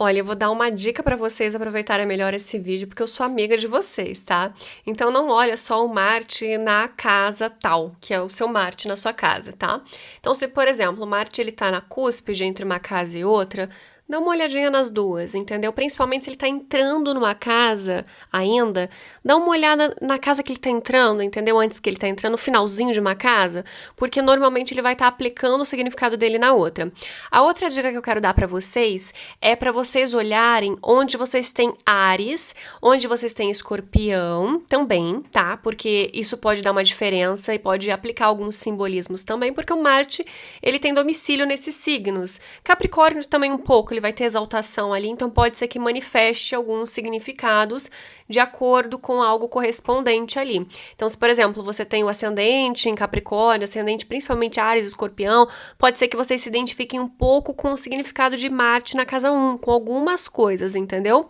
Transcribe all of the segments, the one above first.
Olha, eu vou dar uma dica pra vocês aproveitarem melhor esse vídeo, porque eu sou amiga de vocês, tá? Então não olha só o Marte na casa tal, que é o seu Marte na sua casa, tá? Então se, por exemplo, o Marte ele tá na cúspide entre uma casa e outra, dá uma olhadinha nas duas, entendeu? Principalmente se ele tá entrando numa casa ainda, dá uma olhada na casa que ele tá entrando, entendeu? Antes que ele tá entrando no finalzinho de uma casa, porque normalmente ele vai estar aplicando o significado dele na outra. A outra dica que eu quero dar pra vocês é para vocês olharem onde vocês têm Áries, onde vocês têm Escorpião também, tá? Porque isso pode dar uma diferença e pode aplicar alguns simbolismos também, porque o Marte, ele tem domicílio nesses signos. Capricórnio também um pouco, ele vai ter exaltação ali, então pode ser que manifeste alguns significados de acordo com algo correspondente ali. Então, se, por exemplo, você tem o ascendente em Capricórnio, ascendente principalmente Áries, Escorpião, pode ser que vocês se identifiquem um pouco com o significado de Marte na casa 1, com algumas coisas, entendeu?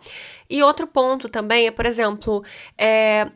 E outro ponto também é, por exemplo,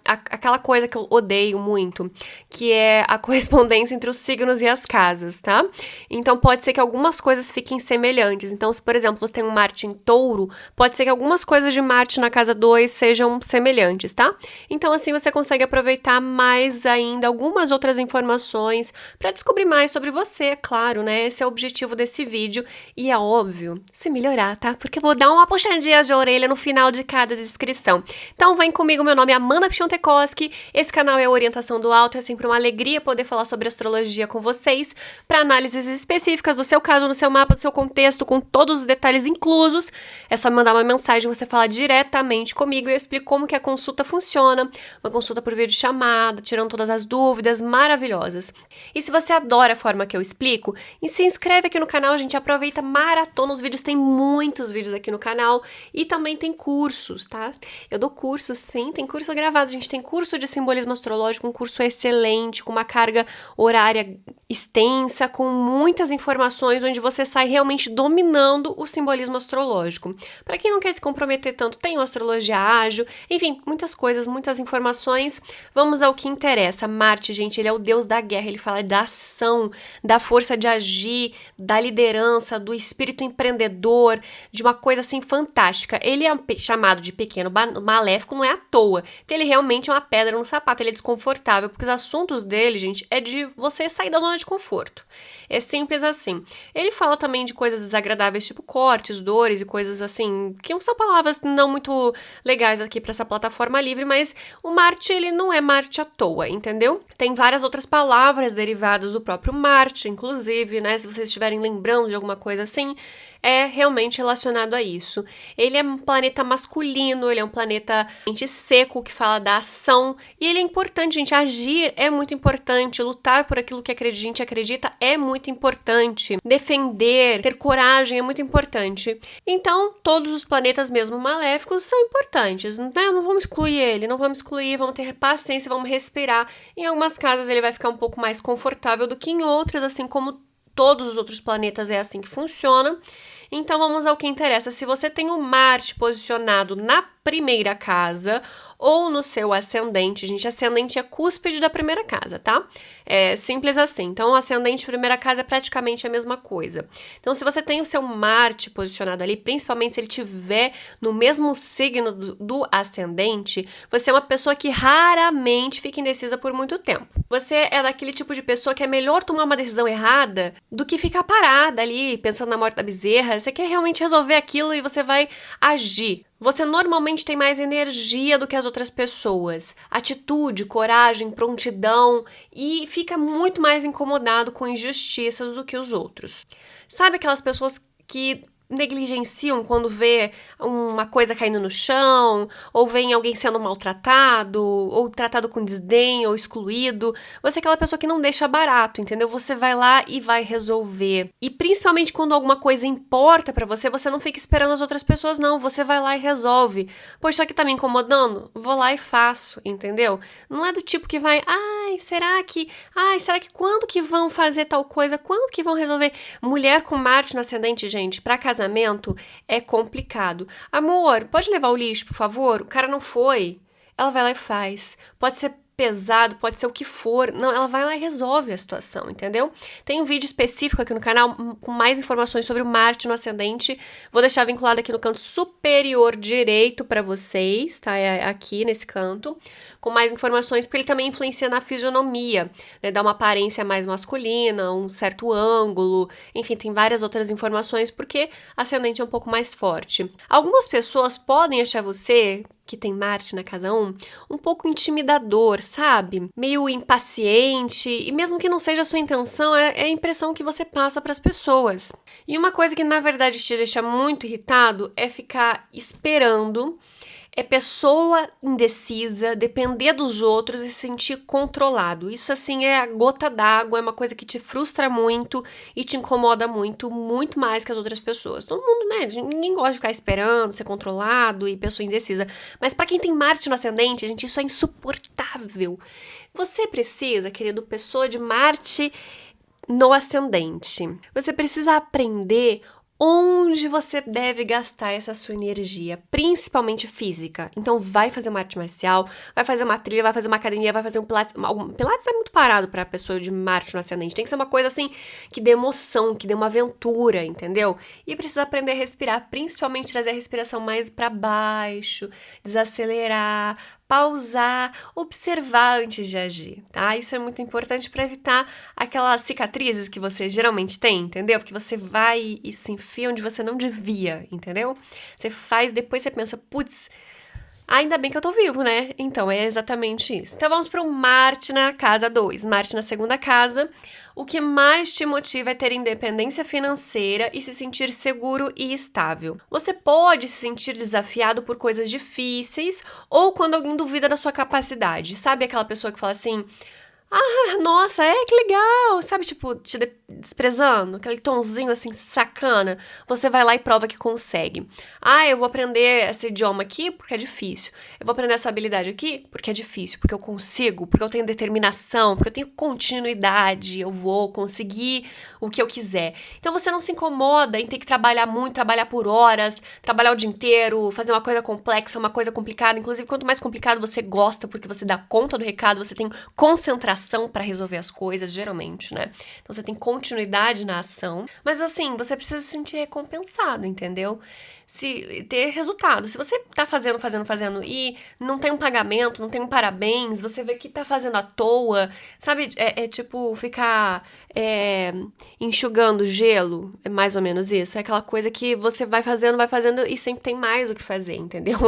aquela coisa que eu odeio muito, que é a correspondência entre os signos e as casas, tá? Então, pode ser que algumas coisas fiquem semelhantes. Então, se, por exemplo, você tem um Marte em Touro, pode ser que algumas coisas de Marte na casa 2 sejam semelhantes, tá? Então, assim, você consegue aproveitar mais ainda algumas outras informações para descobrir mais sobre você, é claro, né? Esse é o objetivo desse vídeo e é óbvio, se melhorar, tá? Porque eu vou dar uma puxadinha de orelha no final de cada descrição. Então, vem comigo, meu nome é Amanda Piontekowski, esse canal é Orientação do Alto, é sempre uma alegria poder falar sobre astrologia com vocês, para análises específicas do seu caso, no seu mapa, do seu contexto, com todos os detalhes inclusos. É só me mandar uma mensagem, você fala diretamente comigo e eu explico como que a consulta funciona, uma consulta por videochamada, tirando todas as dúvidas maravilhosas. E se você adora a forma que eu explico, e se inscreve aqui no canal, a gente aproveita, maratona os vídeos, tem muitos vídeos aqui no canal e também tem cursos, tá? Eu dou cursos, sim, tem curso gravado, a gente tem curso de simbolismo astrológico, um curso excelente, com uma carga horária extensa, com muitas informações, onde você sai realmente dominando o simbolismo astrológico. Para quem não quer se comprometer tanto, tem o Astrologia Ágil, enfim, muitas coisas, muitas informações. Vamos ao que interessa. Marte, gente, ele é o deus da guerra, ele fala da ação, da força de agir, da liderança, do espírito empreendedor, de uma coisa assim fantástica. Ele é chamado de pequeno maléfico, não é à toa, porque ele realmente é uma pedra no sapato, ele é desconfortável, porque os assuntos dele, gente, é de você sair da zona de conforto. É simples assim. Ele fala também de coisas desagradáveis, tipo cortes, dores e coisas assim, que são palavras não muito legais aqui para essa plataforma livre, mas o Marte, ele não é Marte à toa, entendeu? Tem várias outras palavras derivadas do próprio Marte, inclusive, né? Se vocês estiverem lembrando de alguma coisa assim, é realmente relacionado a isso. Ele é um planeta masculino, ele é um planeta seco, que fala da ação, e ele é importante, gente, agir é muito importante, lutar por aquilo que a gente acredita é muito importante, defender, ter coragem é muito importante. Então, todos os planetas mesmo maléficos são importantes, né? Não vamos excluir ele, não vamos excluir, vamos ter paciência, vamos respirar. Em algumas casas ele vai ficar um pouco mais confortável do que em outras, assim como todos os outros planetas é assim que funciona. Então vamos ao que interessa. Se você tem o Marte posicionado na primeira casa ou no seu ascendente, gente, ascendente é cúspide da primeira casa, tá? É simples assim. Então, o ascendente e primeira casa é praticamente a mesma coisa. Então, se você tem o seu Marte posicionado ali, principalmente se ele tiver no mesmo signo do ascendente, você é uma pessoa que raramente fica indecisa por muito tempo. Você é daquele tipo de pessoa que é melhor tomar uma decisão errada do que ficar parada ali, pensando na morte da bezerra. Você quer realmente resolver aquilo e você vai agir. Você normalmente tem mais energia do que as outras pessoas, atitude, coragem, prontidão e fica muito mais incomodado com injustiças do que os outros. Sabe aquelas pessoas que negligenciam quando vê uma coisa caindo no chão, ou vem alguém sendo maltratado, ou tratado com desdém, ou excluído? Você é aquela pessoa que não deixa barato, entendeu? Você vai lá e vai resolver. E principalmente quando alguma coisa importa pra você, você não fica esperando as outras pessoas, não. Você vai lá e resolve. Poxa, isso aqui tá me incomodando? Vou lá e faço, entendeu? Não é do tipo que vai, será que quando que vão fazer tal coisa? Quando que vão resolver? Mulher com Marte no ascendente, gente, pra casamento é complicado. Amor, pode levar o lixo, por favor? O cara não foi. Ela vai lá e faz. Pode ser pesado, pode ser o que for. Não, ela vai lá e resolve a situação, entendeu? Tem um vídeo específico aqui no canal com mais informações sobre o Marte no ascendente. Vou deixar vinculado aqui no canto superior direito para vocês, tá? É aqui nesse canto, com mais informações, porque ele também influencia na fisionomia, né? Dá uma aparência mais masculina, um certo ângulo, enfim, tem várias outras informações, porque ascendente é um pouco mais forte. Algumas pessoas podem achar você, que tem Marte na casa 1, um pouco intimidador, sabe? Meio impaciente, e mesmo que não seja a sua intenção, é a impressão que você passa para as pessoas. E uma coisa que na verdade te deixa muito irritado é ficar esperando, é pessoa indecisa, depender dos outros e se sentir controlado. Isso, assim, é a gota d'água, é uma coisa que te frustra muito e te incomoda muito, muito mais que as outras pessoas. Todo mundo, né? Ninguém gosta de ficar esperando, ser controlado e pessoa indecisa. Mas pra quem tem Marte no ascendente, gente, isso é insuportável. Você precisa, querido, pessoa de Marte no ascendente, você precisa aprender onde você deve gastar essa sua energia, principalmente física. Então, vai fazer uma arte marcial, vai fazer uma trilha, vai fazer uma academia, vai fazer um pilates. Pilates é muito parado pra pessoa de Marte no ascendente. Tem que ser uma coisa assim que dê emoção, que dê uma aventura, entendeu? E precisa aprender a respirar, principalmente trazer a respiração mais pra baixo, desacelerar, pausar, observar antes de agir, tá? Isso é muito importante para evitar aquelas cicatrizes que você geralmente tem, entendeu? Porque você vai e se enfia onde você não devia, entendeu? Você faz, depois você pensa, putz, ainda bem que eu tô vivo, né? Então, é exatamente isso. Então, vamos pro Marte na casa 2. Marte na segunda casa. O que mais te motiva é ter independência financeira e se sentir seguro e estável. Você pode se sentir desafiado por coisas difíceis ou quando alguém duvida da sua capacidade. Sabe aquela pessoa que fala assim: ah, nossa, que legal, sabe, tipo, te desprezando, aquele tonzinho assim, sacana, você vai lá e prova que consegue. Ah, eu vou aprender esse idioma aqui porque é difícil, eu vou aprender essa habilidade aqui porque é difícil, porque eu consigo, porque eu tenho determinação, porque eu tenho continuidade, eu vou conseguir o que eu quiser. Então você não se incomoda em ter que trabalhar muito, trabalhar por horas, trabalhar o dia inteiro, fazer uma coisa complexa, uma coisa complicada, inclusive quanto mais complicado você gosta porque você dá conta do recado, você tem concentração para resolver as coisas, geralmente, né? Então você tem continuidade na ação, mas assim, você precisa se sentir recompensado, entendeu? Se ter resultado. Se você tá fazendo e não tem um pagamento, não tem um parabéns, você vê que tá fazendo à toa, sabe? É tipo ficar enxugando gelo, é mais ou menos isso. É aquela coisa que você vai fazendo e sempre tem mais o que fazer, entendeu?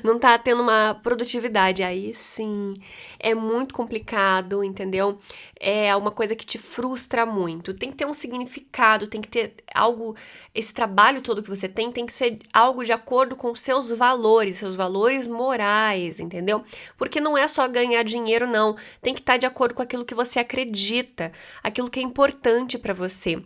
Não tá tendo uma produtividade. Aí sim, é muito complicado, entendeu? É uma coisa que te frustra muito. Tem que ter um significado, tem que ter algo. Esse trabalho todo que você tem que ser algo de acordo com seus valores morais, entendeu? Porque não é só ganhar dinheiro, não. Tem que estar de acordo com aquilo que você acredita, aquilo que é importante pra você.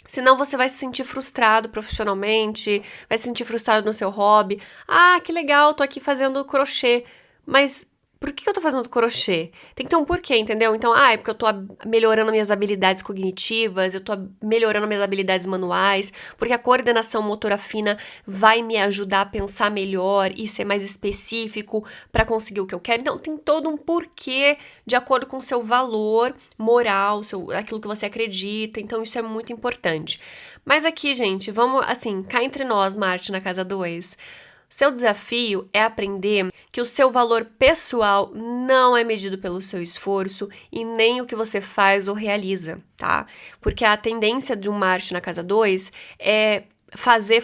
Senão você vai se sentir frustrado profissionalmente, vai se sentir frustrado no seu hobby. Ah, que legal, tô aqui fazendo crochê, mas por que eu tô fazendo crochê? Tem que ter um porquê, entendeu? Então, é porque eu tô melhorando minhas habilidades cognitivas, eu tô melhorando minhas habilidades manuais, porque a coordenação motora fina vai me ajudar a pensar melhor e ser mais específico para conseguir o que eu quero. Então, tem todo um porquê de acordo com o seu valor moral, aquilo que você acredita. Então, isso é muito importante. Mas aqui, gente, vamos, assim, cá entre nós, Marte na casa 2. Seu desafio é aprender que o seu valor pessoal não é medido pelo seu esforço e nem o que você faz ou realiza, tá? Porque a tendência de um Marte na casa 2 é fazer,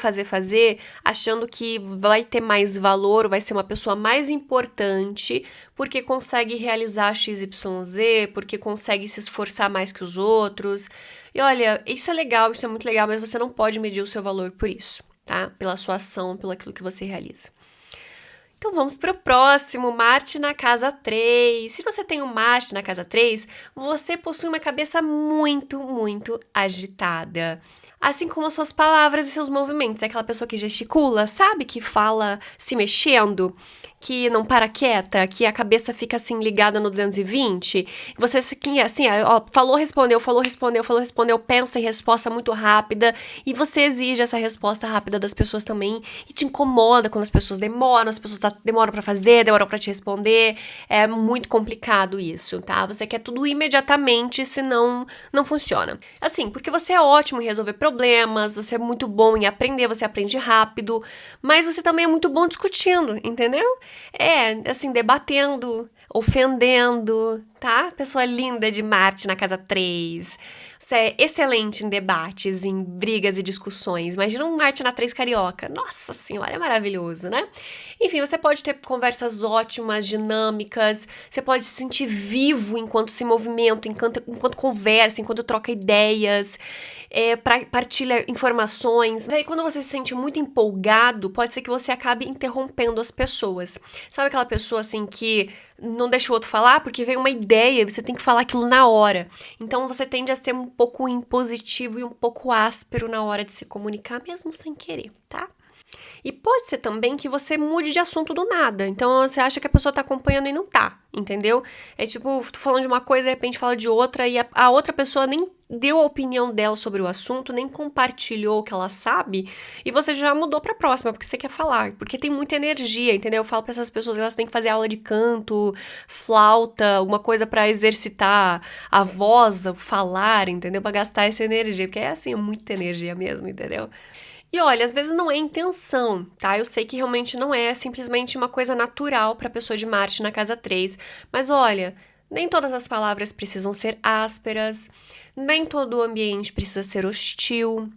achando que vai ter mais valor, vai ser uma pessoa mais importante porque consegue realizar XYZ, porque consegue se esforçar mais que os outros. E olha, isso é legal, isso é muito legal, mas você não pode medir o seu valor por isso, tá? Pela sua ação, pelo aquilo que você realiza. Então vamos para o próximo, Marte na casa 3. Se você tem um Marte na casa 3, você possui uma cabeça muito, muito agitada. Assim como as suas palavras e seus movimentos. É aquela pessoa que gesticula, sabe? Que fala se mexendo. que não para quieta, que a cabeça fica assim ligada no 220, você assim, ó, falou, respondeu, pensa em resposta muito rápida, e você exige essa resposta rápida das pessoas também, e te incomoda quando as pessoas demoram pra fazer, demoram pra te responder, é muito complicado isso, tá? Você quer tudo imediatamente, senão não funciona. Assim, porque você é ótimo em resolver problemas, você é muito bom em aprender, você aprende rápido, mas você também é muito bom discutindo, entendeu? É, assim, debatendo, ofendendo, tá? Pessoa linda de Marte na casa 3. Você é excelente em debates, em brigas e discussões. Imagina um Marte na 3 carioca. Nossa senhora, é maravilhoso, né? Enfim, você pode ter conversas ótimas, dinâmicas. Você pode se sentir vivo enquanto se movimenta, enquanto conversa, enquanto troca ideias, partilha informações. Daí, quando você se sente muito empolgado, pode ser que você acabe interrompendo as pessoas. Sabe aquela pessoa, assim, que não deixa o outro falar porque veio uma ideia e você tem que falar aquilo na hora. Então, você tende a ser um pouco impositivo e um pouco áspero na hora de se comunicar, mesmo sem querer, tá? E pode ser também que você mude de assunto do nada. Então, você acha que a pessoa tá acompanhando e não tá, entendeu? É tipo, tô falando de uma coisa, de repente fala de outra, e a outra pessoa nem deu a opinião dela sobre o assunto, nem compartilhou o que ela sabe, e você já mudou pra próxima, porque você quer falar. Porque tem muita energia, entendeu? Eu falo pra essas pessoas que elas têm que fazer aula de canto, flauta, alguma coisa pra exercitar a voz, o falar, entendeu? Pra gastar essa energia, porque é assim, é muita energia mesmo, entendeu? E olha, às vezes não é intenção, tá? Eu sei que realmente não é simplesmente uma coisa natural para a pessoa de Marte na casa 3, mas olha, nem todas as palavras precisam ser ásperas, nem todo o ambiente precisa ser hostil.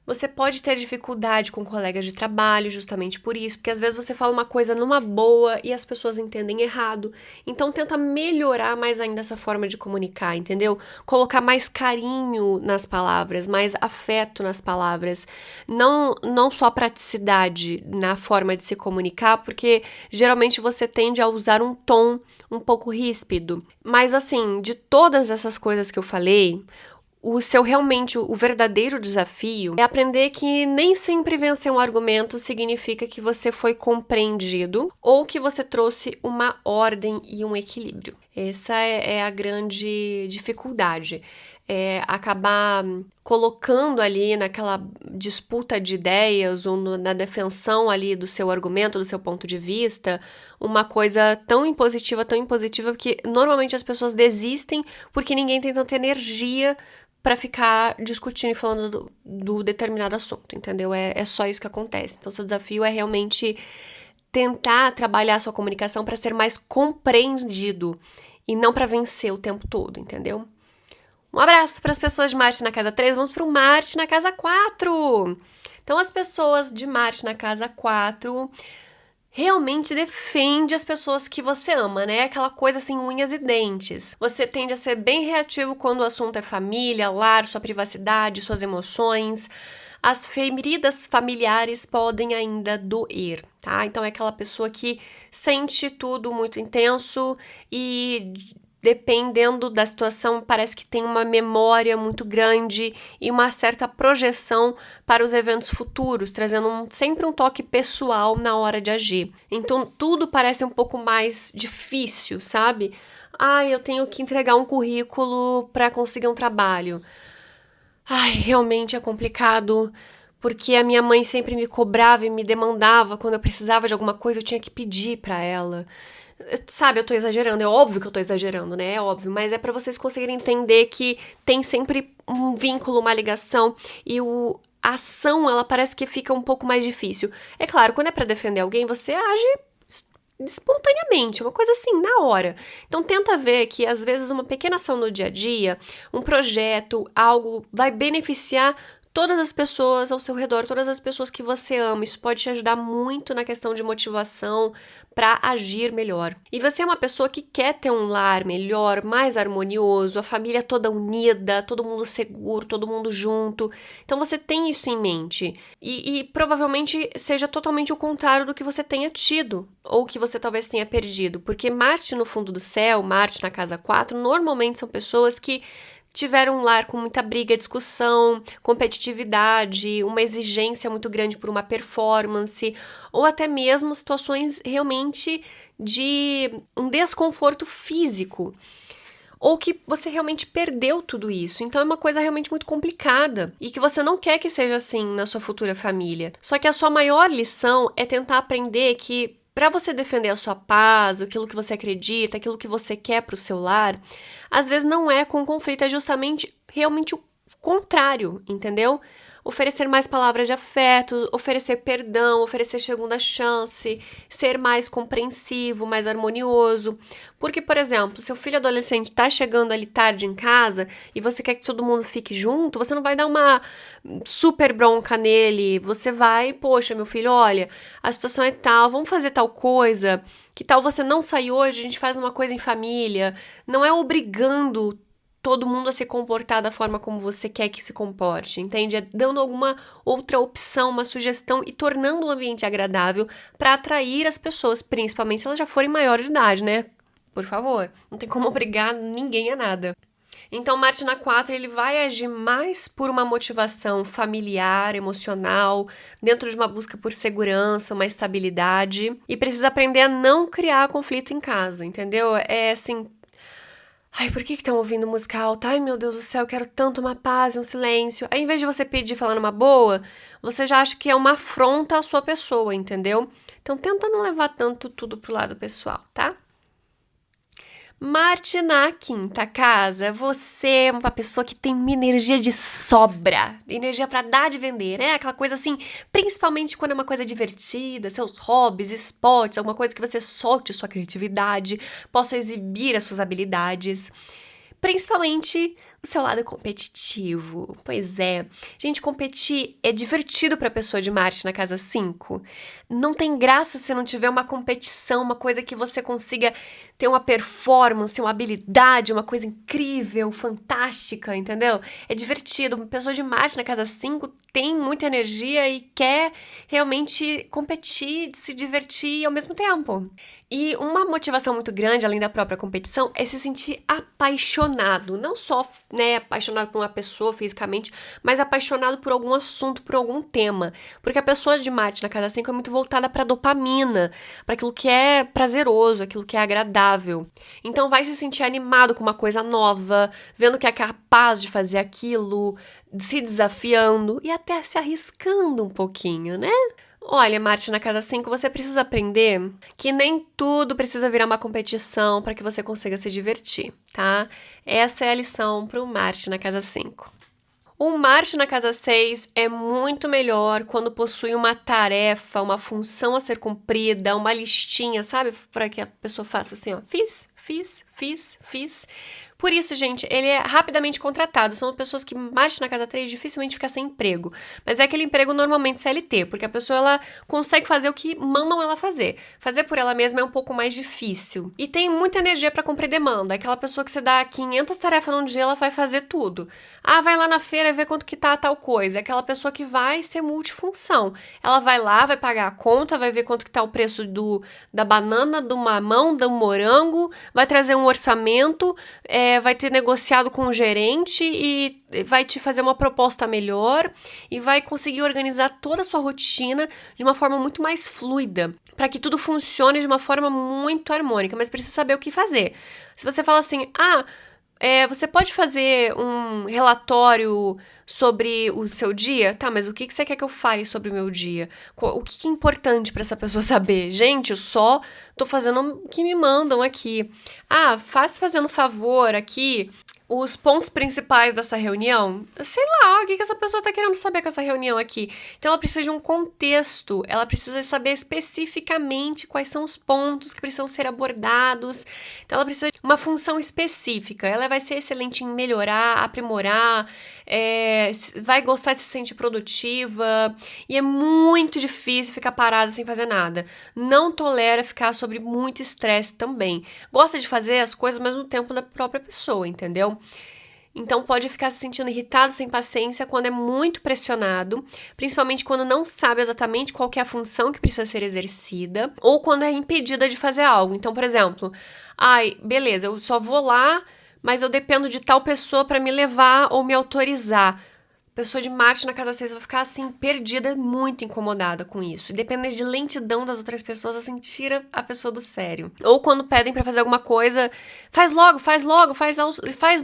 Você pode ter dificuldade com colegas de trabalho justamente por isso, porque às vezes você fala uma coisa numa boa e as pessoas entendem errado. Então tenta melhorar mais ainda essa forma de comunicar, entendeu? Colocar mais carinho nas palavras, mais afeto nas palavras. Não só praticidade na forma de se comunicar, porque geralmente você tende a usar um tom um pouco ríspido. Mas assim, de todas essas coisas que eu falei, o verdadeiro desafio é aprender que nem sempre vencer um argumento significa que você foi compreendido ou que você trouxe uma ordem e um equilíbrio. Essa é a grande dificuldade. É acabar colocando ali naquela disputa de ideias ou na defensão ali do seu argumento, do seu ponto de vista, uma coisa tão impositiva, que normalmente as pessoas desistem porque ninguém tem tanta energia para ficar discutindo e falando do determinado assunto, entendeu? É só isso que acontece. Então, seu desafio é realmente tentar trabalhar a sua comunicação para ser mais compreendido e não para vencer o tempo todo, entendeu? Um abraço para as pessoas de Marte na casa 3, vamos para o Marte na casa 4. Então, as pessoas de Marte na casa 4 realmente defende as pessoas que você ama, né? Aquela coisa assim, unhas e dentes. Você tende a ser bem reativo quando o assunto é família, lar, sua privacidade, suas emoções. As feridas familiares podem ainda doer, tá? Então é aquela pessoa que sente tudo muito intenso e dependendo da situação, parece que tem uma memória muito grande e uma certa projeção para os eventos futuros, trazendo sempre um toque pessoal na hora de agir. Então, tudo parece um pouco mais difícil, sabe? Eu tenho que entregar um currículo para conseguir um trabalho. Realmente é complicado, porque a minha mãe sempre me cobrava e me demandava quando eu precisava de alguma coisa, eu tinha que pedir para ela. Sabe, eu tô exagerando, é óbvio que eu tô exagerando, né? É óbvio, mas é pra vocês conseguirem entender que tem sempre um vínculo, uma ligação e a ação, ela parece que fica um pouco mais difícil. É claro, quando é pra defender alguém, você age espontaneamente, uma coisa assim, na hora. Então tenta ver que às vezes uma pequena ação no dia a dia, um projeto, algo vai beneficiar todas as pessoas ao seu redor, todas as pessoas que você ama. Isso pode te ajudar muito na questão de motivação para agir melhor. E você é uma pessoa que quer ter um lar melhor, mais harmonioso, a família toda unida, todo mundo seguro, todo mundo junto. Então você tem isso em mente. E provavelmente seja totalmente o contrário do que você tenha tido, ou que você talvez tenha perdido. Porque Marte no fundo do céu, Marte na casa 4, normalmente são pessoas que tiveram um lar com muita briga, discussão, competitividade, uma exigência muito grande por uma performance, ou até mesmo situações realmente de um desconforto físico, ou que você realmente perdeu tudo isso. Então é uma coisa realmente muito complicada e que você não quer que seja assim na sua futura família. Só que a sua maior lição é tentar aprender que para você defender a sua paz, aquilo que você acredita, aquilo que você quer para o seu lar, às vezes não é com conflito, é justamente realmente o contrário, entendeu? Oferecer mais palavras de afeto, oferecer perdão, oferecer segunda chance, ser mais compreensivo, mais harmonioso. Porque, por exemplo, seu filho adolescente tá chegando ali tarde em casa e você quer que todo mundo fique junto, você não vai dar uma super bronca nele. Você vai, poxa, meu filho, olha, a situação é tal, vamos fazer tal coisa. Que tal você não sair hoje, a gente faz uma coisa em família. Não é obrigando todo mundo a se comportar da forma como você quer que se comporte, entende? É dando alguma outra opção, uma sugestão e tornando o ambiente agradável para atrair as pessoas, principalmente se elas já forem maiores de idade, né? Por favor, não tem como obrigar ninguém a nada. Então, Marte na 4, ele vai agir mais por uma motivação familiar, emocional, dentro de uma busca por segurança, uma estabilidade, e precisa aprender a não criar conflito em casa, entendeu? É assim, ai, por que estão ouvindo música alta? Ai, meu Deus do céu, eu quero tanto uma paz e um silêncio. Aí, em vez de você pedir falando uma boa, você já acha que é uma afronta à sua pessoa, entendeu? Então, tenta não levar tanto tudo pro lado pessoal, tá? Marte na 5ª casa, você é uma pessoa que tem uma energia de sobra, energia pra dar de vender, né? Aquela coisa assim, principalmente quando é uma coisa divertida, seus hobbies, esportes, alguma coisa que você solte sua criatividade, possa exibir as suas habilidades. Principalmente o seu lado competitivo. Pois é. Gente, competir é divertido para a pessoa de Marte na casa 5. Não tem graça se não tiver uma competição, uma coisa que você consiga ter uma performance, uma habilidade, uma coisa incrível, fantástica, entendeu? É divertido. Uma pessoa de Marte na casa 5 tem muita energia e quer realmente competir, se divertir ao mesmo tempo. E uma motivação muito grande, além da própria competição, é se sentir apaixonado. Não só, né, apaixonado por uma pessoa fisicamente, mas apaixonado por algum assunto, por algum tema. Porque a pessoa de Marte na casa 5 é muito voltada para dopamina, para aquilo que é prazeroso, aquilo que é agradável. Então vai se sentir animado com uma coisa nova, vendo que é capaz de fazer aquilo, se desafiando e até se arriscando um pouquinho, né? Olha, Marte na casa 5, você precisa aprender que nem tudo precisa virar uma competição para que você consiga se divertir, tá? Essa é a lição para o Marte na casa 5. O Marte na casa 6 é muito melhor quando possui uma tarefa, uma função a ser cumprida, uma listinha, sabe? Para que a pessoa faça assim, ó, fiz. Por isso, gente, ele é rapidamente contratado. São pessoas que Marte na casa 3 dificilmente fica sem emprego. Mas é aquele emprego normalmente CLT, porque a pessoa ela consegue fazer o que mandam ela fazer. Fazer por ela mesma é um pouco mais difícil. E tem muita energia para cumprir demanda. Aquela pessoa que você dá 500 tarefas num dia, ela vai fazer tudo. Ah, vai lá na feira e vê quanto que tá tal coisa. É aquela pessoa que vai ser multifunção. Ela vai lá, vai pagar a conta, vai ver quanto que tá o preço da banana, do mamão, do morango, vai trazer um orçamento, vai ter negociado com o gerente e vai te fazer uma proposta melhor e vai conseguir organizar toda a sua rotina de uma forma muito mais fluida, para que tudo funcione de uma forma muito harmônica, mas precisa saber o que fazer. Se você fala assim, você pode fazer um relatório sobre o seu dia? Tá, mas o que você quer que eu fale sobre o meu dia? O que é importante para essa pessoa saber? Gente, eu só tô fazendo o que me mandam aqui. Fazendo favor aqui, os pontos principais dessa reunião, sei lá, o que essa pessoa tá querendo saber com essa reunião aqui. Então ela precisa de um contexto, ela precisa saber especificamente quais são os pontos que precisam ser abordados. Então ela precisa de uma função específica. Ela vai ser excelente em melhorar, aprimorar, vai gostar de se sentir produtiva e é muito difícil ficar parada sem fazer nada. Não tolera ficar sob muito estresse também. Gosta de fazer as coisas, mas no tempo da própria pessoa, entendeu? Então pode ficar se sentindo irritado, sem paciência, quando é muito pressionado, principalmente quando não sabe exatamente qual que é a função que precisa ser exercida, ou quando é impedida de fazer algo. Então, por exemplo, beleza, eu só vou lá mas eu dependo de tal pessoa para me levar ou me autorizar. Pessoa de Marte na casa 6 vai ficar, assim, perdida, muito incomodada com isso. E depender de lentidão das outras pessoas, assim, tira a pessoa do sério. Ou quando pedem pra fazer alguma coisa, faz logo,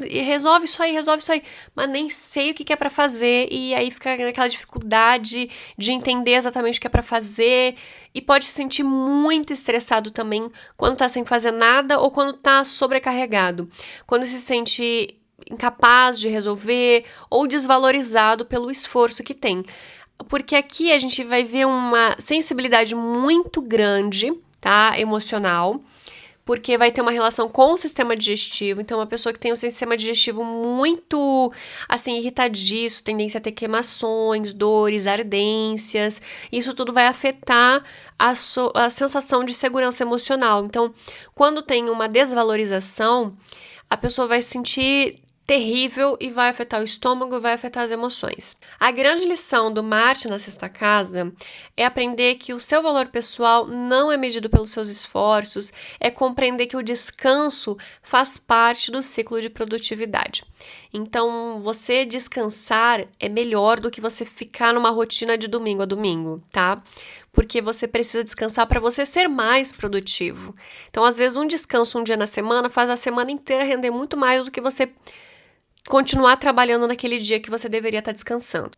resolve isso aí. Mas nem sei o que é pra fazer, e aí fica naquela dificuldade de entender exatamente o que é pra fazer. E pode se sentir muito estressado também quando tá sem fazer nada ou quando tá sobrecarregado. Quando se sente incapaz de resolver ou desvalorizado pelo esforço que tem. Porque aqui a gente vai ver uma sensibilidade muito grande, tá? Emocional, porque vai ter uma relação com o sistema digestivo. Então, uma pessoa que tem um sistema digestivo muito, assim, irritadiço, tendência a ter queimações, dores, ardências, isso tudo vai afetar a sensação de segurança emocional. Então, quando tem uma desvalorização, a pessoa vai se sentir terrível e vai afetar o estômago, vai afetar as emoções. A grande lição do Marte na sexta casa é aprender que o seu valor pessoal não é medido pelos seus esforços, é compreender que o descanso faz parte do ciclo de produtividade. Então, você descansar é melhor do que você ficar numa rotina de domingo a domingo, tá? Porque você precisa descansar para você ser mais produtivo. Então, às vezes, um descanso um dia na semana faz a semana inteira render muito mais do que você continuar trabalhando naquele dia que você deveria estar descansando.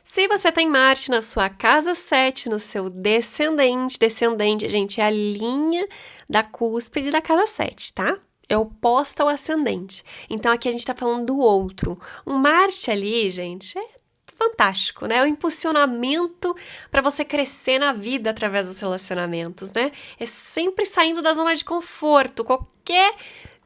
Se você tem Marte na sua casa 7, no seu descendente, gente, é a linha da cúspide da casa 7, tá? É oposta ao ascendente. Então, aqui a gente tá falando do outro. Um Marte ali, gente, é fantástico, né? O impulsionamento para você crescer na vida através dos relacionamentos, né? É sempre saindo da zona de conforto. Qualquer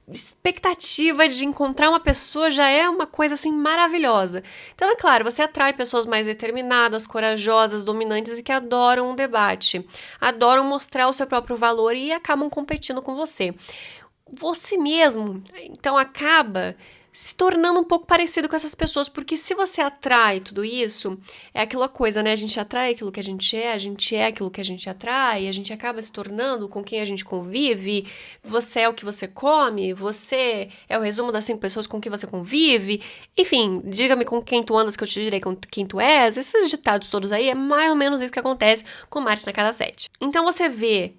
expectativa de encontrar uma pessoa já é uma coisa assim maravilhosa. Então, é claro, você atrai pessoas mais determinadas, corajosas, dominantes e que adoram um debate, adoram mostrar o seu próprio valor e acabam competindo com você. Você mesmo, então, acaba se tornando um pouco parecido com essas pessoas, porque se você atrai tudo isso, é aquela coisa, né? A gente atrai aquilo que a gente é aquilo que a gente atrai, a gente acaba se tornando com quem a gente convive, você é o que você come, você é o resumo das 5 pessoas com quem você convive, enfim, diga-me com quem tu andas que eu te direi com quem tu és, esses ditados todos aí, é mais ou menos isso que acontece com Marte na casa 7. Então você vê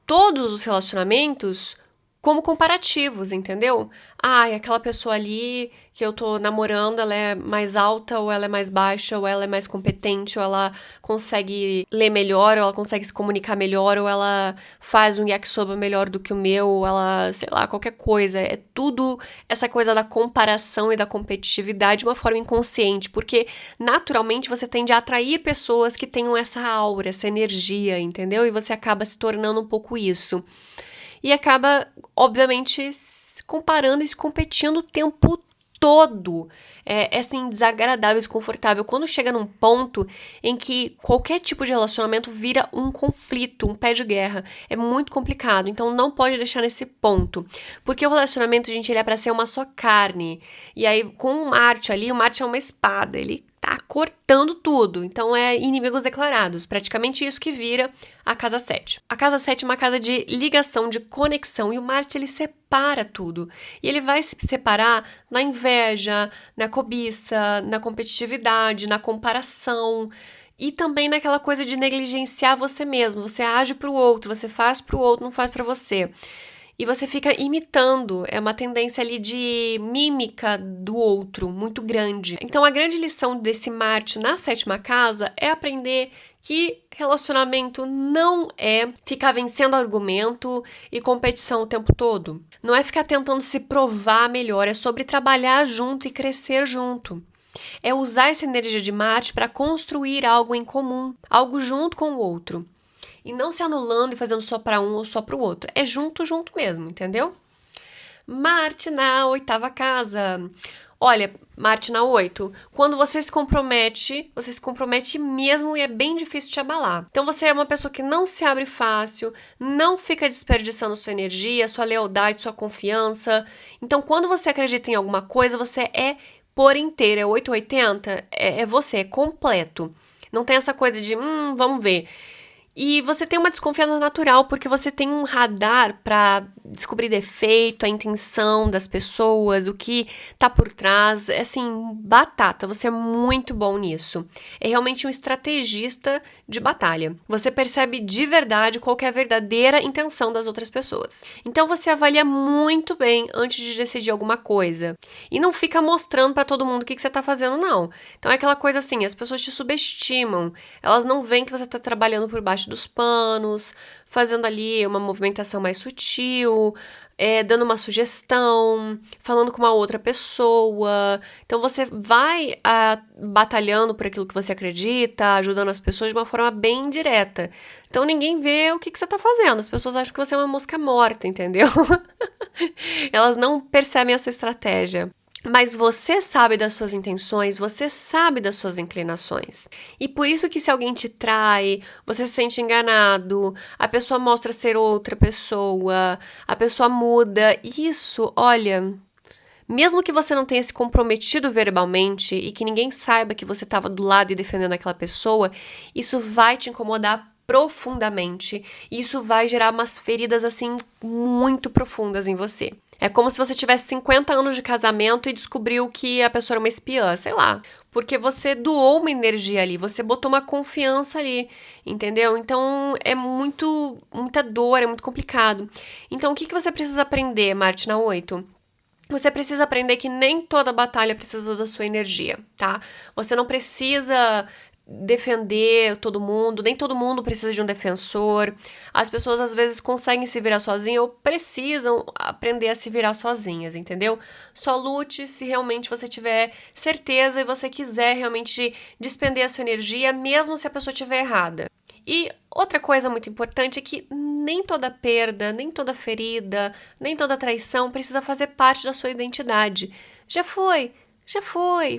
todos os relacionamentos como comparativos, entendeu? Aquela pessoa ali que eu tô namorando, ela é mais alta, ou ela é mais baixa, ou ela é mais competente, ou ela consegue ler melhor, ou ela consegue se comunicar melhor, ou ela faz um yakisoba melhor do que o meu, ou ela, sei lá, qualquer coisa. É tudo essa coisa da comparação e da competitividade de uma forma inconsciente, porque naturalmente você tende a atrair pessoas que tenham essa aura, essa energia, entendeu? E você acaba se tornando um pouco isso. E acaba, obviamente, se comparando e se competindo o tempo todo. É assim, desagradável, desconfortável. Quando chega num ponto em que qualquer tipo de relacionamento vira um conflito, um pé de guerra. É muito complicado, então não pode deixar nesse ponto. Porque o relacionamento, gente, ele é pra ser uma só carne. E aí, com o Marte ali, o Marte é uma espada, ele tá cortando tudo. Então, é inimigos declarados. Praticamente isso que vira a casa 7. A casa 7 é uma casa de ligação, de conexão, e o Marte, ele separa tudo. E ele vai se separar na inveja, na cobiça, na competitividade, na comparação, e também naquela coisa de negligenciar você mesmo. Você age pro outro, você faz pro outro, não faz pra você. E você fica imitando, é uma tendência ali de mímica do outro, muito grande. Então, a grande lição desse Marte na 7ª casa é aprender que relacionamento não é ficar vencendo argumento e competição o tempo todo. Não é ficar tentando se provar melhor, é sobre trabalhar junto e crescer junto. É usar essa energia de Marte para construir algo em comum, algo junto com o outro. E não se anulando e fazendo só para um ou só para o outro. É junto mesmo, entendeu? Marte na 8ª casa. Olha, Marte na 8, quando você se compromete mesmo e é bem difícil te abalar. Então você é uma pessoa que não se abre fácil, não fica desperdiçando sua energia, sua lealdade, sua confiança. Então quando você acredita em alguma coisa, você é por inteiro, é 880, é você, é completo. Não tem essa coisa de, vamos ver. E você tem uma desconfiança natural porque você tem um radar para descobrir defeito, a intenção das pessoas, o que tá por trás. É assim, batata, você é muito bom nisso. É realmente um estrategista de batalha. Você percebe de verdade qual que é a verdadeira intenção das outras pessoas. Então você avalia muito bem antes de decidir alguma coisa. E não fica mostrando para todo mundo o que você tá fazendo, não. Então é aquela coisa assim, as pessoas te subestimam. Elas não veem que você tá trabalhando por baixo dos panos, fazendo ali uma movimentação mais sutil, dando uma sugestão, falando com uma outra pessoa. Então você vai batalhando por aquilo que você acredita, ajudando as pessoas de uma forma bem direta. Então ninguém vê o que você tá fazendo. As pessoas acham que você é uma mosca morta, entendeu? Elas não percebem essa estratégia. Mas você sabe das suas intenções, você sabe das suas inclinações. E por isso que se alguém te trai, você se sente enganado, a pessoa mostra ser outra pessoa, a pessoa muda. Isso, olha, mesmo que você não tenha se comprometido verbalmente e que ninguém saiba que você estava do lado e defendendo aquela pessoa, isso vai te incomodar profundamente. E isso vai gerar umas feridas assim muito profundas em você. É como se você tivesse 50 anos de casamento e descobriu que a pessoa era uma espiã, sei lá. Porque você doou uma energia ali, você botou uma confiança ali, entendeu? Então é muita dor, é muito complicado. Então o que você precisa aprender, Martina 8? Você precisa aprender que nem toda batalha precisa da sua energia, tá? Você não precisa defender todo mundo, nem todo mundo precisa de um defensor. As pessoas às vezes conseguem se virar sozinhas ou precisam aprender a se virar sozinhas, entendeu? Só lute se realmente você tiver certeza e você quiser realmente despender a sua energia, mesmo se a pessoa estiver errada. E outra coisa muito importante é que nem toda perda, nem toda ferida, nem toda traição precisa fazer parte da sua identidade. Já foi,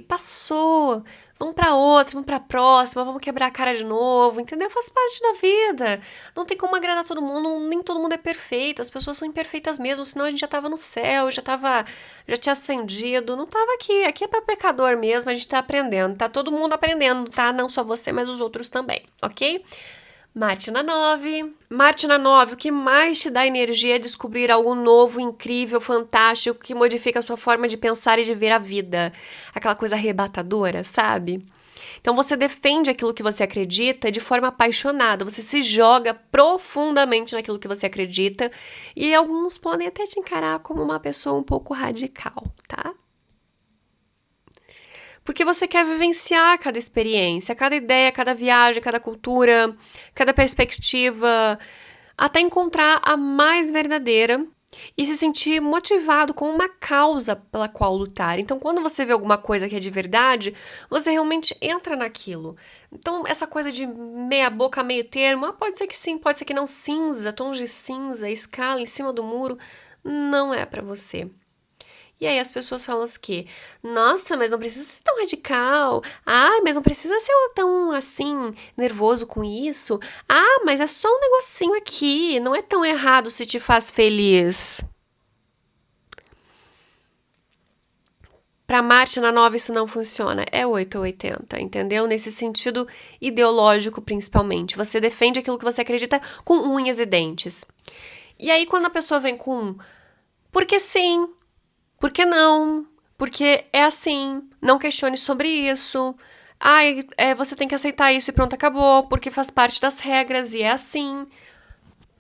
passou. Vamos pra outra, vamos pra próxima, vamos quebrar a cara de novo, entendeu? Faz parte da vida. Não tem como agradar todo mundo, nem todo mundo é perfeito, as pessoas são imperfeitas mesmo, senão a gente já tava no céu, já tinha ascendido, não tava aqui. Aqui é pra pecador mesmo, a gente tá aprendendo, tá todo mundo aprendendo, tá? Não só você, mas os outros também, ok? Martina 9. Martina 9, o que mais te dá energia é descobrir algo novo, incrível, fantástico, que modifica a sua forma de pensar e de ver a vida. Aquela coisa arrebatadora, sabe? Então você defende aquilo que você acredita de forma apaixonada, você se joga profundamente naquilo que você acredita e alguns podem até te encarar como uma pessoa um pouco radical, tá? Porque você quer vivenciar cada experiência, cada ideia, cada viagem, cada cultura, cada perspectiva, até encontrar a mais verdadeira e se sentir motivado com uma causa pela qual lutar. Então, quando você vê alguma coisa que é de verdade, você realmente entra naquilo. Então, essa coisa de meia boca, meio termo, pode ser que sim, pode ser que não, cinza, tons de cinza, escala em cima do muro, não é pra você. E aí as pessoas falam assim que, nossa, mas não precisa ser tão radical. Ah, mas não precisa ser tão, assim, nervoso com isso. Ah, mas é só um negocinho aqui, não é tão errado se te faz feliz. Pra Marte, na 9, isso não funciona. É 8 ou 80, entendeu? Nesse sentido ideológico, principalmente. Você defende aquilo que você acredita com unhas e dentes. E aí, quando a pessoa vem com porque sim, por que não? Porque é assim, não questione sobre isso. Ai, você tem que aceitar isso e pronto, acabou, porque faz parte das regras e é assim.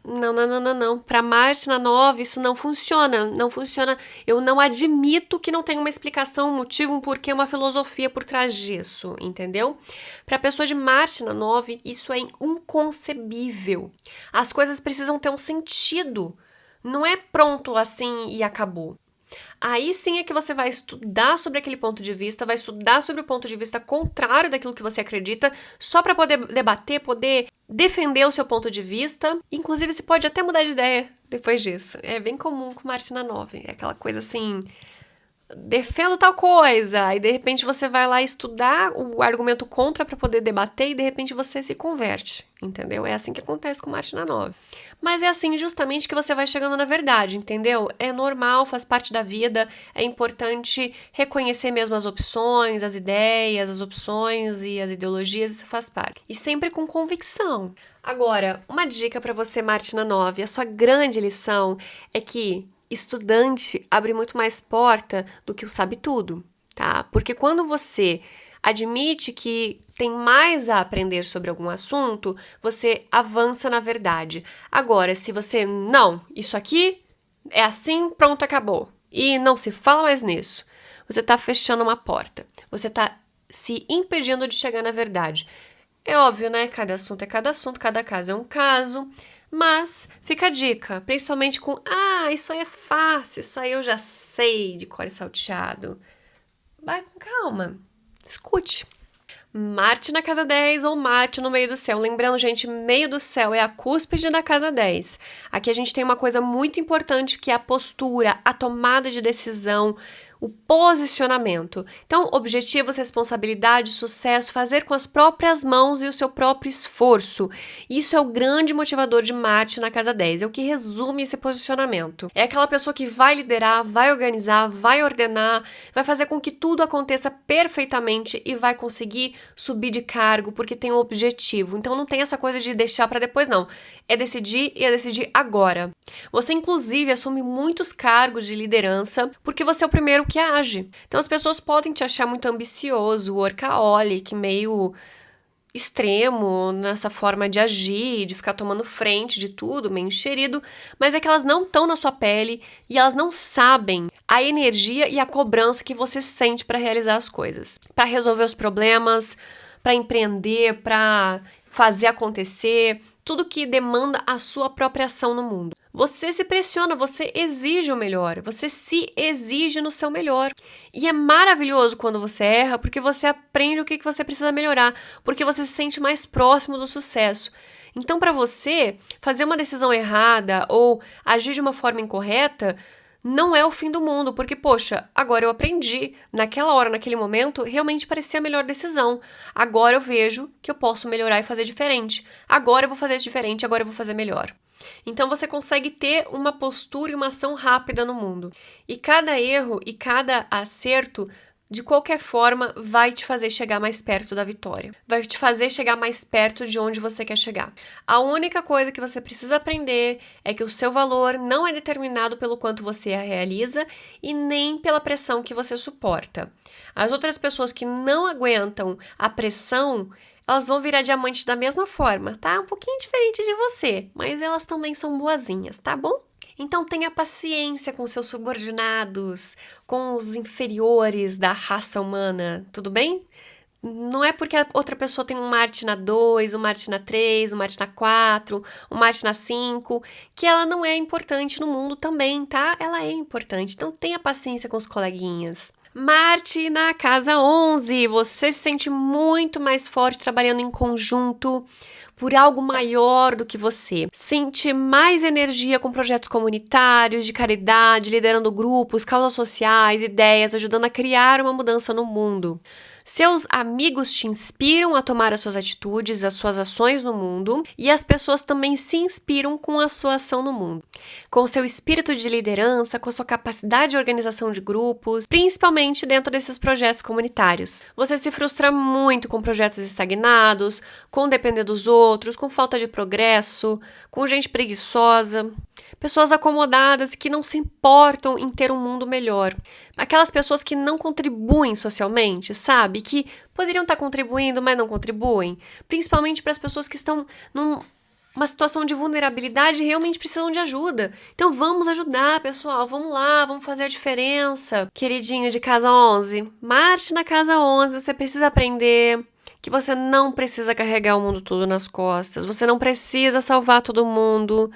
Não, não, não, não, não. Pra Marte na 9, isso não funciona. Não funciona. Eu não admito que não tenha uma explicação, um motivo, um porquê, uma filosofia por trás disso, entendeu? Pra pessoa de Marte na 9, isso é inconcebível. As coisas precisam ter um sentido. Não é pronto assim e acabou. Aí sim é que você vai estudar sobre aquele ponto de vista, vai estudar sobre o ponto de vista contrário daquilo que você acredita, só para poder debater, poder defender o seu ponto de vista. Inclusive, você pode até mudar de ideia depois disso. É bem comum com Marte na 9. É aquela coisa assim, defendo tal coisa, e de repente você vai lá estudar o argumento contra para poder debater e de repente você se converte, entendeu? É assim que acontece com Marte na 9. Mas é assim justamente que você vai chegando na verdade, entendeu? É normal, faz parte da vida, é importante reconhecer mesmo as opções, as ideias, as opções e as ideologias, isso faz parte. E sempre com convicção. Agora, uma dica para você, Marte na 9, a sua grande lição é que estudante abre muito mais porta do que o sabe tudo, tá? Porque quando você admite que tem mais a aprender sobre algum assunto, você avança na verdade. Agora, se você, não, isso aqui é assim, pronto, acabou, e não se fala mais nisso, você tá fechando uma porta, você tá se impedindo de chegar na verdade. É óbvio, né? Cada assunto é cada assunto, cada caso é um caso. Mas fica a dica, principalmente com isso aí é fácil, isso aí eu já sei de cor e salteado. Vai com calma, escute. Marte na casa 10 ou Marte no meio do céu. Lembrando, gente, meio do céu é a cúspide da casa 10. Aqui a gente tem uma coisa muito importante que é a postura, a tomada de decisão, o posicionamento. Então, objetivos, responsabilidade, sucesso, fazer com as próprias mãos e o seu próprio esforço. Isso é o grande motivador de Marte na casa 10, é o que resume esse posicionamento. É aquela pessoa que vai liderar, vai organizar, vai ordenar, vai fazer com que tudo aconteça perfeitamente e vai conseguir subir de cargo porque tem um objetivo. Então, não tem essa coisa de deixar para depois, não. É decidir e é decidir agora. Você, inclusive, assume muitos cargos de liderança porque você é o primeiro que age. Então as pessoas podem te achar muito ambicioso, workaholic, meio extremo nessa forma de agir, de ficar tomando frente de tudo, meio enxerido, mas é que elas não estão na sua pele e elas não sabem a energia e a cobrança que você sente para realizar as coisas, para resolver os problemas, para empreender, para fazer acontecer, tudo que demanda a sua própria ação no mundo. Você se pressiona, você exige o melhor, você se exige no seu melhor. E é maravilhoso quando você erra, porque você aprende o que você precisa melhorar, porque você se sente mais próximo do sucesso. Então, para você, fazer uma decisão errada ou agir de uma forma incorreta não é o fim do mundo, porque, poxa, agora eu aprendi, naquela hora, naquele momento, realmente parecia a melhor decisão. Agora eu vejo que eu posso melhorar e fazer diferente. Agora eu vou fazer diferente, agora eu vou fazer melhor. Então você consegue ter uma postura e uma ação rápida no mundo. E cada erro e cada acerto, de qualquer forma, vai te fazer chegar mais perto da vitória. Vai te fazer chegar mais perto de onde você quer chegar. A única coisa que você precisa aprender é que o seu valor não é determinado pelo quanto você a realiza e nem pela pressão que você suporta. As outras pessoas que não aguentam a pressão, elas vão virar diamante da mesma forma, tá? Um pouquinho diferente de você, mas elas também são boazinhas, tá bom? Então tenha paciência com seus subordinados, com os inferiores da raça humana, tudo bem? Não é porque a outra pessoa tem um Marte na 2, um Marte na 3, um Marte na 4, um Marte na 5, que ela não é importante no mundo também, tá? Ela é importante, então tenha paciência com os coleguinhas. Marte na casa 11, você se sente muito mais forte trabalhando em conjunto por algo maior do que você. Sente mais energia com projetos comunitários, de caridade, liderando grupos, causas sociais, ideias, ajudando a criar uma mudança no mundo. Seus amigos te inspiram a tomar as suas atitudes, as suas ações no mundo, e as pessoas também se inspiram com a sua ação no mundo. Com o seu espírito de liderança, com a sua capacidade de organização de grupos, principalmente dentro desses projetos comunitários. Você se frustra muito com projetos estagnados, com depender dos outros, com falta de progresso, com gente preguiçosa. Pessoas acomodadas que não se importam em ter um mundo melhor. Aquelas pessoas que não contribuem socialmente, sabe? Que poderiam estar contribuindo, mas não contribuem. Principalmente para as pessoas que estão numa situação de vulnerabilidade e realmente precisam de ajuda. Então vamos ajudar, pessoal. Vamos lá, vamos fazer a diferença. Queridinho de casa 11, Marte na casa 11, você precisa aprender que você não precisa carregar o mundo todo nas costas. Você não precisa salvar todo mundo.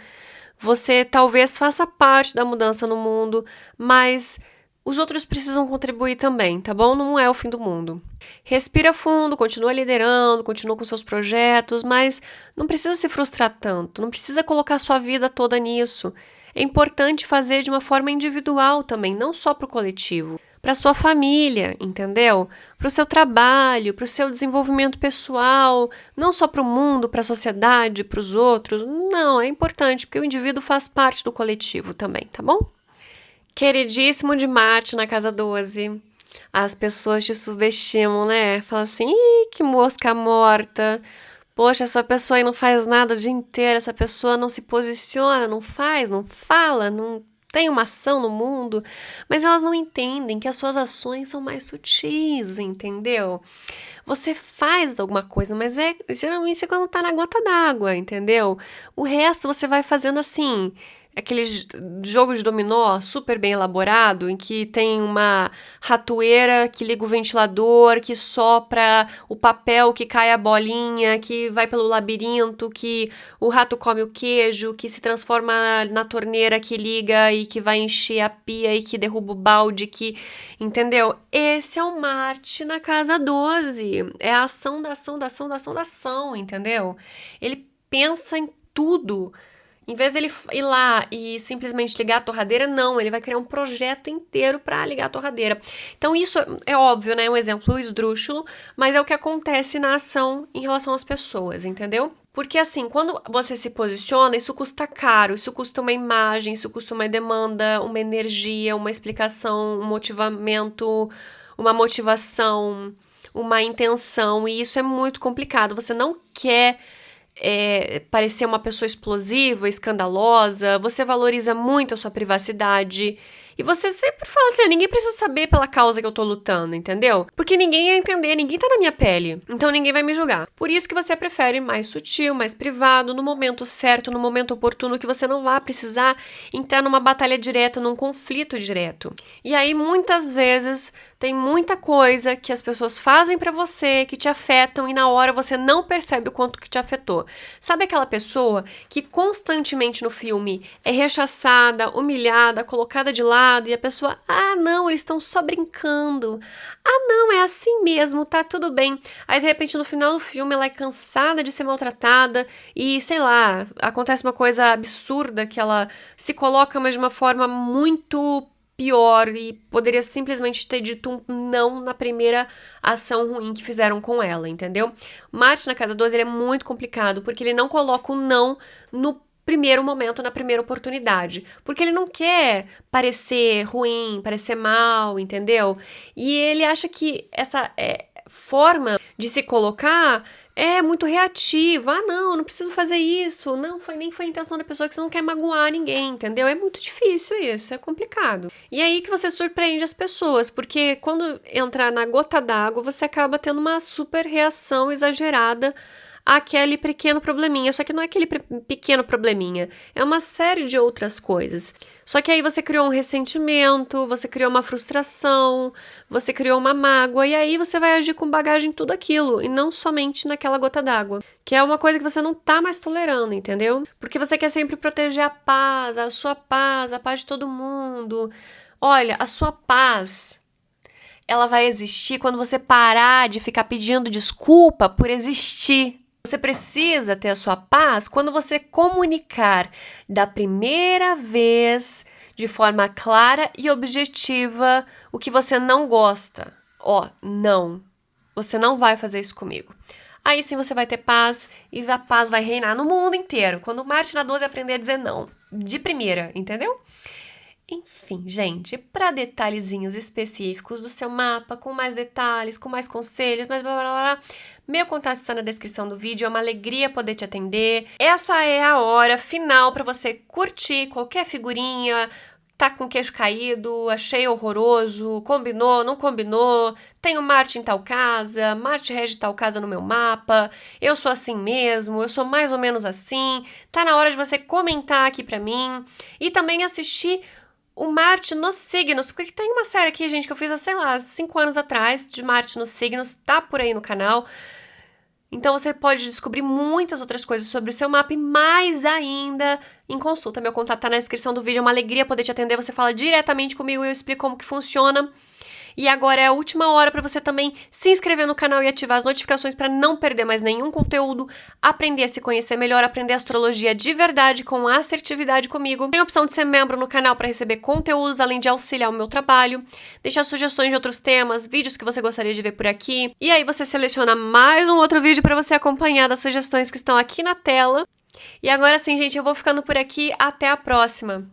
Você talvez faça parte da mudança no mundo, mas os outros precisam contribuir também, tá bom? Não é o fim do mundo. Respira fundo, continua liderando, continua com seus projetos, mas não precisa se frustrar tanto, não precisa colocar sua vida toda nisso. É importante fazer de uma forma individual também, não só para o coletivo. para sua família, entendeu? Para o seu trabalho, para o seu desenvolvimento pessoal, não só para o mundo, para a sociedade, para os outros. Não, é importante, porque o indivíduo faz parte do coletivo também, tá bom? Queridíssimo de Marte na casa 12. As pessoas te subestimam, né? Fala assim, ih, que mosca morta. Poxa, essa pessoa aí não faz nada o dia inteiro, essa pessoa não se posiciona, não faz, não fala, não tem uma ação no mundo, mas elas não entendem que as suas ações são mais sutis, entendeu? Você faz alguma coisa, mas é geralmente quando tá na gota d'água, entendeu? O resto você vai fazendo assim, aquele jogo de dominó super bem elaborado, em que tem uma ratoeira que liga o ventilador, que sopra o papel, que cai a bolinha, que vai pelo labirinto, que o rato come o queijo, que se transforma na torneira que liga e que vai encher a pia e que derruba o balde, que... Entendeu? Esse é o Marte na casa 12. É a ação da ação da ação da ação da ação, entendeu? Ele pensa em tudo. Em vez dele ir lá e simplesmente ligar a torradeira, não, ele vai criar um projeto inteiro para ligar a torradeira. Então isso é óbvio, né? É um exemplo esdrúxulo, mas é o que acontece na ação em relação às pessoas, entendeu? Porque assim, quando você se posiciona, isso custa caro, isso custa uma imagem, isso custa uma demanda, uma energia, uma explicação, um motivamento, uma motivação, uma intenção, e isso é muito complicado. Você não quer parecer uma pessoa explosiva, escandalosa, você valoriza muito a sua privacidade. E você sempre fala assim, ninguém precisa saber pela causa que eu tô lutando, entendeu? Porque ninguém ia entender, ninguém tá na minha pele. Então ninguém vai me julgar. Por isso que você prefere mais sutil, mais privado, no momento certo, no momento oportuno, que você não vai precisar entrar numa batalha direta, num conflito direto. E aí, muitas vezes, tem muita coisa que as pessoas fazem pra você, que te afetam, e na hora você não percebe o quanto que te afetou. Sabe aquela pessoa que constantemente no filme é rechaçada, humilhada, colocada de lado, e a pessoa, ah, não, eles estão só brincando. Ah, não, é assim mesmo, tá tudo bem. Aí, de repente, no final do filme, ela é cansada de ser maltratada e, sei lá, acontece uma coisa absurda que ela se coloca, mas de uma forma muito pior e poderia simplesmente ter dito um não na primeira ação ruim que fizeram com ela, entendeu? Marte na casa 12 ele é muito complicado porque ele não coloca o não no primeiro momento, na primeira oportunidade, porque ele não quer parecer ruim, parecer mal, entendeu? E ele acha que essa forma de se colocar é muito reativa. Ah, não preciso fazer isso. Não, nem foi a intenção da pessoa, que você não quer magoar ninguém, entendeu? É muito difícil isso, é complicado. E aí que você surpreende as pessoas, porque quando entrar na gota d'água, você acaba tendo uma super reação exagerada àquele pequeno probleminha. Só que não é aquele pequeno probleminha, é uma série de outras coisas. Só que aí você criou um ressentimento, você criou uma frustração, você criou uma mágoa, e aí você vai agir com bagagem em tudo aquilo, e não somente naquela gota d'água, que é uma coisa que você não tá mais tolerando, entendeu? Porque você quer sempre proteger a paz, a paz de todo mundo. Olha, a sua paz, ela vai existir quando você parar de ficar pedindo desculpa por existir. Você precisa ter a sua paz quando você comunicar da primeira vez, de forma clara e objetiva, o que você não gosta. Ó, não. Você não vai fazer isso comigo. Aí sim você vai ter paz e a paz vai reinar no mundo inteiro. Quando o Marte na 12 aprender a dizer não. De primeira, entendeu? Enfim, gente, para detalhezinhos específicos do seu mapa, com mais detalhes, com mais conselhos, mais blá blá blá, meu contato está na descrição do vídeo, é uma alegria poder te atender. Essa é a hora final para você curtir qualquer figurinha, tá com queixo caído, achei horroroso, combinou, não combinou, tenho Marte em tal casa, Marte rege tal casa no meu mapa, eu sou assim mesmo, eu sou mais ou menos assim, tá na hora de você comentar aqui pra mim e também assistir o Marte nos signos, porque tem uma série aqui, gente, que eu fiz há, sei lá, 5 anos atrás, de Marte nos signos, tá por aí no canal. Então você pode descobrir muitas outras coisas sobre o seu mapa e mais ainda em consulta. Meu contato tá na descrição do vídeo, é uma alegria poder te atender, você fala diretamente comigo e eu explico como que funciona. E agora é a última hora para você também se inscrever no canal e ativar as notificações para não perder mais nenhum conteúdo, aprender a se conhecer melhor, aprender astrologia de verdade com assertividade comigo. Tem a opção de ser membro no canal para receber conteúdos, além de auxiliar o meu trabalho, deixar sugestões de outros temas, vídeos que você gostaria de ver por aqui. E aí você seleciona mais um outro vídeo para você acompanhar das sugestões que estão aqui na tela. E agora sim, gente, eu vou ficando por aqui. Até a próxima!